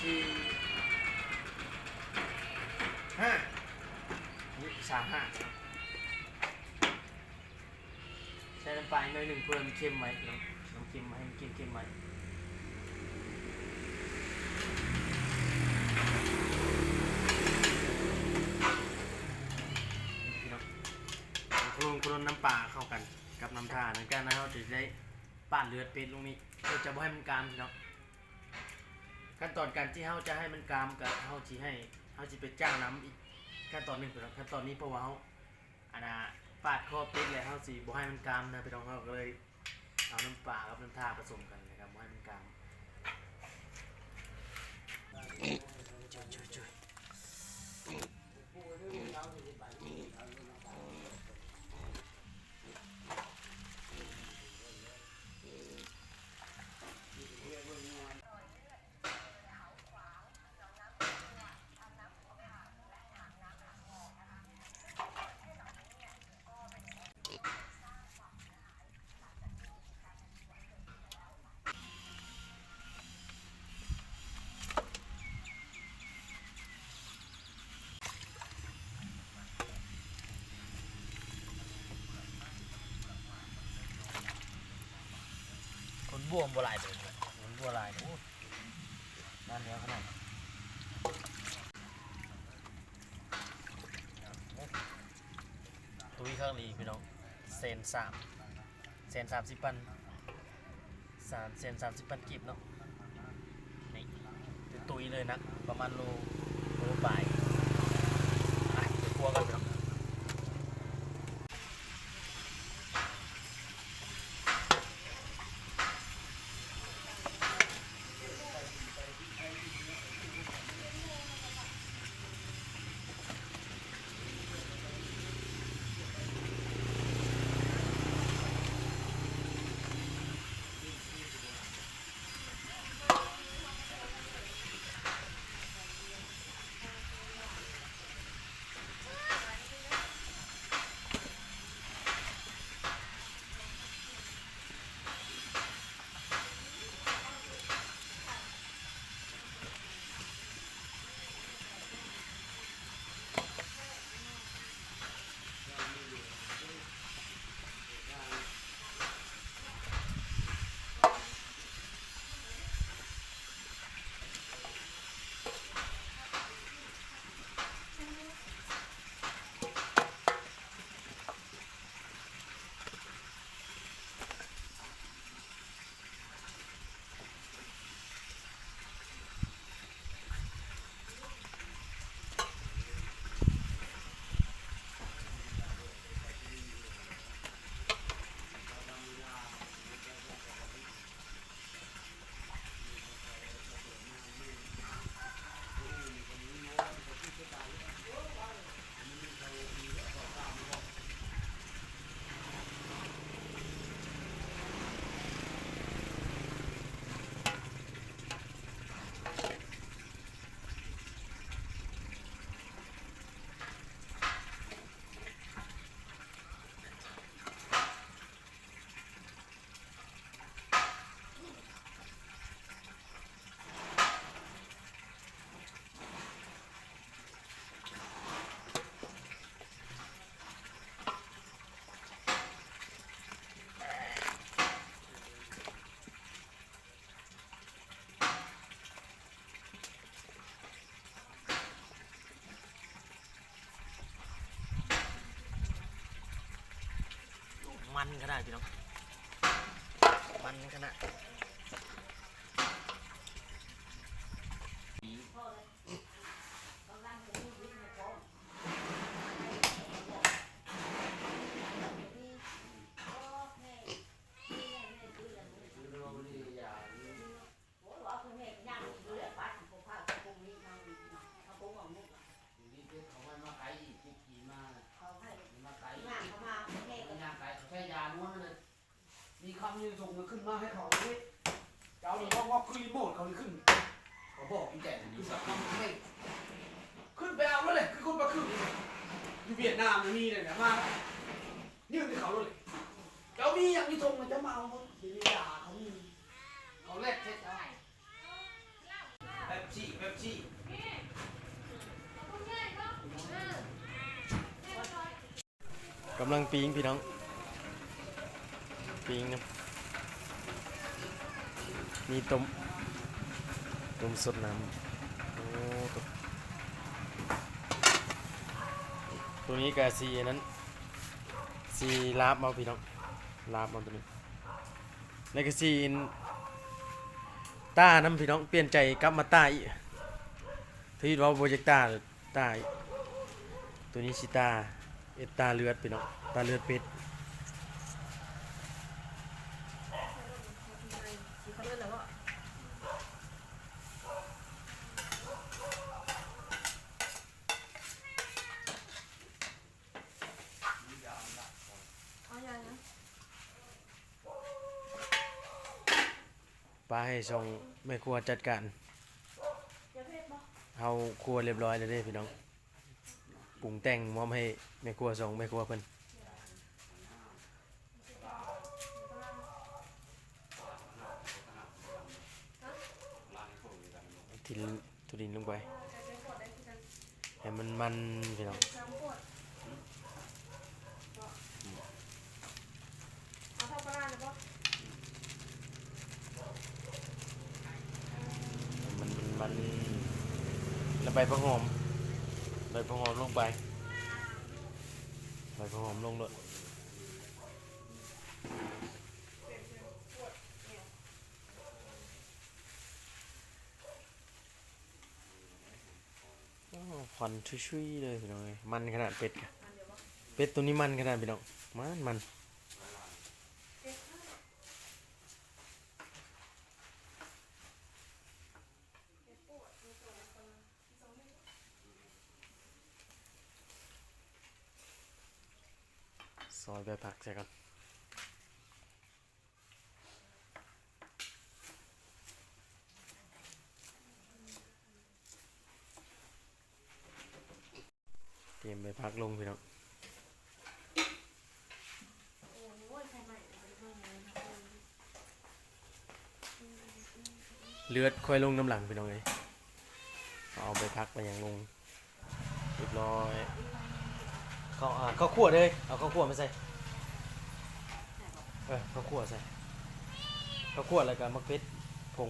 ที่ห้านี่35ใช้น้ำปลาหน่อยหนึ่งเพื่อมันเค็มไว้พี่น้องน้ำเค็มมาให้มันเค็มไว้พี่น้องคลุนน้ำปลาเข้ากันกับน้ำท่าในการนะเราจะได้ป้านเลือดเป็ดลงนี้เพื่อจะบ่ให้มันกามพี่น้องขั้นตอนการที่เราจะให้มันกามกับเราจะให้เราจะไปจ้างน้ำอีกขั้นตอนหนึ่งพี่น้องขั้นตอนนี้เพราะว่าเราอันน่ะปาดคอเป็ดเลยเราสิบ่ให้มันกามนะพี่น้องเราก็เลยเอาน้ำปลากับน้ำท่าผสมกันนะครับบ่ให้มันกามช่วยคนบวมบัวลายเลยคนบัวลายโอ้ด้านเนี้ยขนาดตุ้ยข้างลีพี่น้องเซน30 ปันเซน30 ปันกีบเนาะนี่ตุ้ยเลยนะประมาณโลปลายไปครัวกันพี่น้อง มันขนาดพี่น้องมันขนาดมีคำยืนส่งมันขึ้นมาให้เขาเลยเจ้าหนึ่งว่าขึ้นรีโมทเขาเลยขึ้นเขาบอกอีแก่ขึ้นแบบคำให้ขึ้นไปเอาแล้วเลยคือคนมาขึ้นอยู่เวียดนามมีเลยนะมายื่นให้เขาเลยเจ้ามีอย่างนี้ส่งมันจะมาเอาทีนี้ด่าเขามีเขาแลกเช็ดเอาเป๊ปซี่ กำลังปิ้งพี่น้องปิ้งนะมีต้มสดน้ำโอ้ตัวนี้กับซีนั้นซีลาบมาพี่น้องลาบมาตัวนี้แล้วก็ซีต้าน้ำพี่น้องเปลี่ยนใจกลับมาต้าอีกที่ว่าโปรเจกต์ต้าอีกตัวนี้ชิตาตาเลือดพี่น้องตาเลือดเป็ดปลาให้ส่งแม่ครัวจัดการเฮาครัวเรียบร้อยแล้วเด้พี่น้องปรุงแต่งมอมให้แม่ครัวส่งแม่ครัวเพิ่นทิ้งตุดินลงไปให้มันพี่น้องมันแล้วใบผักหอมลงไปใบผักหอมลงเลยควันชุยๆเลยพี่น้องเอ้ยมันขนาดเป็ดกะเป็ดตัวนี้มันขนาดพี่น้องมันซอยใบผักใส่กันเตรียมใบผักลงพี่น้องเลือดค่อยลงน้ำหลังพี่น้องเลยเอาใบผักไปอย่างลงเรียบร้อยข้าวคั่วเลยเอาข้าวคั่วมาใส่ข้าวคั่วใส่ข้าวคั่วแล้วก็มะเขือพง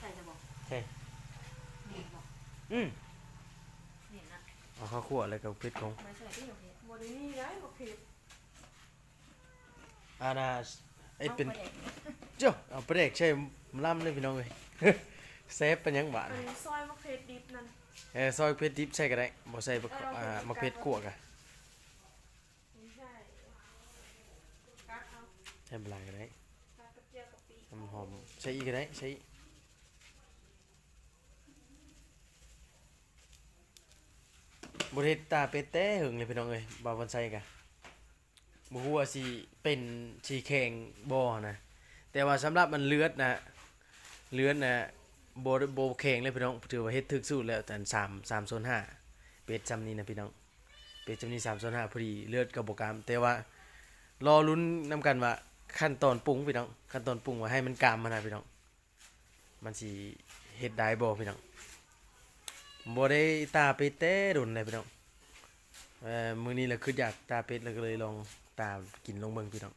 ใส่จะบอก ใช่ เห็นบอก อืม เห็นนะ เอาข้าวคั่วแล้วก็มะเขือพง ไม่ใช่ที่หนูเห็นโมเดลนี่ได้บอกผิด อาณาไอ้เป็น อาไปด็ก เจ้าเอาไปเด็กใช่ล่ำเลยพี่น้องเลย เซฟเป็นยังบ้าน อันนี้ซอยมะเขือดิบนั่น ซอยเพชรดิบใช่ก็ได้บ่ใส่มะเขือคั่วกัน ไม่ใช่กัดเอา ใช่เป็นไรก็ได้ กัดกระเจียวกับปี น้ำหอมใช้อีกก็ได้ใช้บริเวณตาเป็ดแต่หึงเลยพี่น้องเลยบาวันไซกันบ่ฮู้ว่าสิเป็นสิแข็งบ่นะแต่ว่าสำหรับมันเลือดนะบ่แข็งเลยพี่น้องถือว่าเฮ็ดถึกสุดแล้วแต่3/5เป็ดจำนี้นะพี่น้องเป็ดจำนี้3/5พอดีเลือดก็บ่กามแต่ว่ารอลุ้นนํกันว่าขั้นตอนปรุงพี่น้องขั้นตอนปรุงว่าให้มันกามมันนะพี่น้องมันสิเฮ็ดได้บ่พี่น้องบ่ได้ตาเป็ดแต่โดนเลยพี่น้องมื้อนี้แหละคืออยากตาเป็ดแล้วก็เลยลองตากินลงเบิ่งพี่น้อง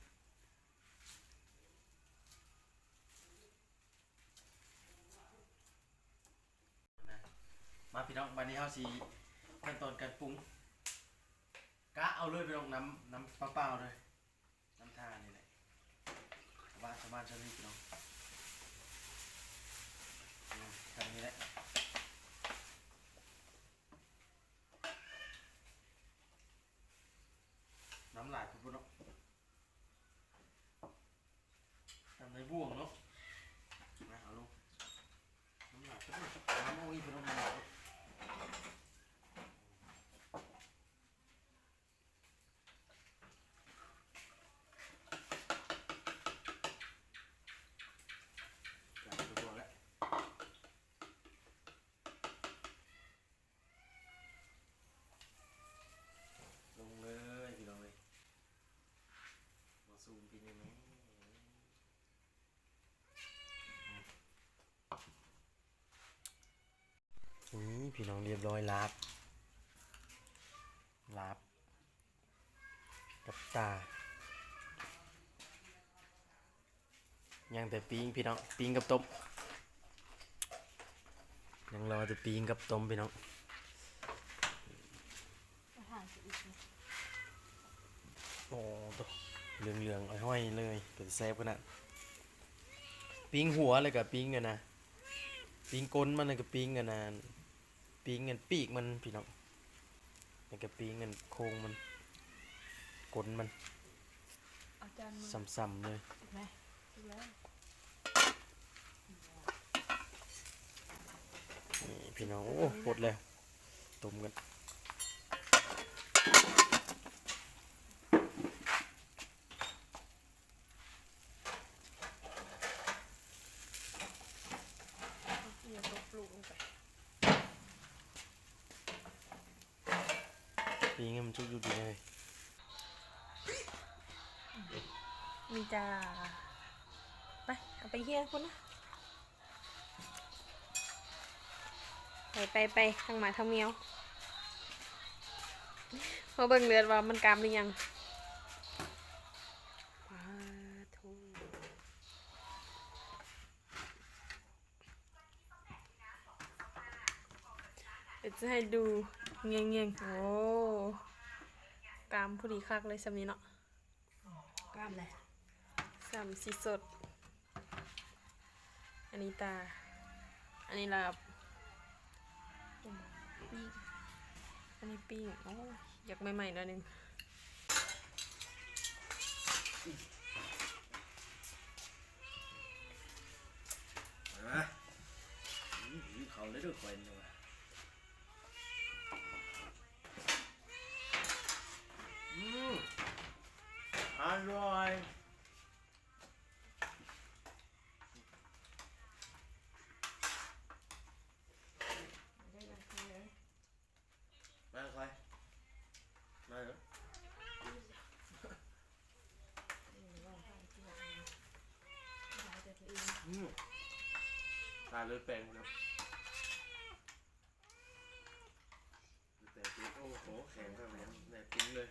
มาพี่น้องบัดนี้เฮาสิขั้นตอนการปรุงกะเอาเลยพี่น้องน้ำเปล่าๆเลยน้ำทานี่แหละ มาณเท่านี้พี่น้องทำนี้แหละน้ำลายพุ่นเนาะทำในบ่วงเนาะมาเอาลงน้ำลายพุ่นน้ำเอาอีกพุ่นน้ำลายลงเลยพี่น้องเลยมาซูมพี่นี่ไหมนี่พี่น้องเรียบร้อยลาบกับตายังแต่ปิ้งพี่น้องปิ้งกับต้มยังรอแต่ปิ้งกับต้มพี่น้องโอ้ตัวเหลืองๆห้อยๆเลยเป็นแซ่บขนาดปิ้งหัวเลยกับปิ้งกันนะปิ้งก้นมันเลยกับปิ้งกันนะปิ้งเงินปีกมันพี่น้องแล้วก็ปิ้งเงินโครงมันก้นมัน อาจารย์ ซ้ำๆเลย ไหมดูแล้ว นี่พี่น้องโอ้ปวดแล้วต้มกันเดี๋ยวก็ปลูกลงไป ปิ้งให้มันชุกอยู่ดีเลย มีจ้าไปเอาไปเฮียคนนะไปทางหมาทางเมียวมาเบิ่งเลือดว่ามันกามหรือยังว้าโธ่เดี๋ยวจะให้ดูเงี้ยๆโอ้กามพอดีคักเลยสำนี้เนาะกามเลยสามสีสดอันนี้ตาอันนี้ลาบปิ้งอันนี้ปิ้งโอ้อยากใหม่ๆหน่อยหนึง เขาเลยด้วยคนเลยอร่อยมาใครมาเหรอตาเลยแปลงครับแต่กินโอ้โหแข็งมากเลยแน่ทิ้งเลย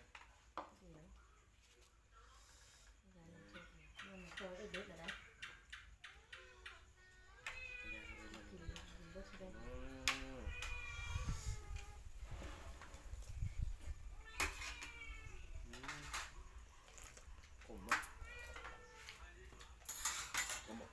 ผมอ่ะผมบอก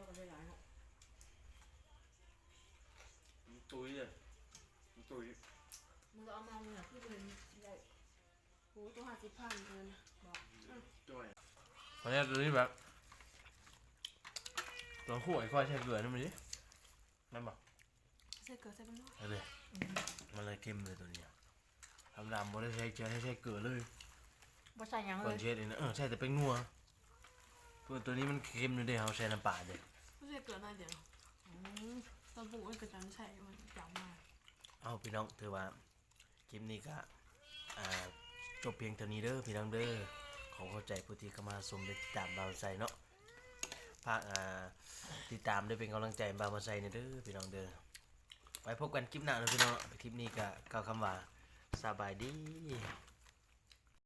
ยวก็ได้หลายเนาะ ตุ้ยเลยตุ้ย มึงก็เอามาเนี่ยคือเป็นได้โหตัว50,000เลยนะบอก จ้อย เพราะฉะนั้นตัวนี้แบบตัวคู่ไอ้ก้อยใช้เกลือนี่มันดินั่นบอก ใส่เกลือใส่เป็นน้อย เอาเลยมันเลยเค็มเลยตัวนี้ทำดำบ่ได้ใช้ใช้เกลือเลย บ่ใส่หยัง ก่ เล อน ย เช็ดเองนะใช่แต่เป็นนัวตัวนี้มันเค็มเลยเด้เขาใช้น้ำปลาเด้ ไม่ใช่เกลือหน่อยเดียวตอนปรุงมันก็จะใส่มันจังมาก เอาพี่น้องถือว่าคลิปนี้ก็จบเพียงเท่านี้เด้อพี่น้องเด้อขอเข้าใจผู้ที่เข้ามาชมได้ติดตามบาวไซเนาะภาคติดตามได้เป็นกำลังใจบาวไซเนี่ยเด้อพี่น้องเด้อไว้พบกันคลิปหน้านะพี่น้องคลิปนี้ก็กล่าวคำว่าสบายดี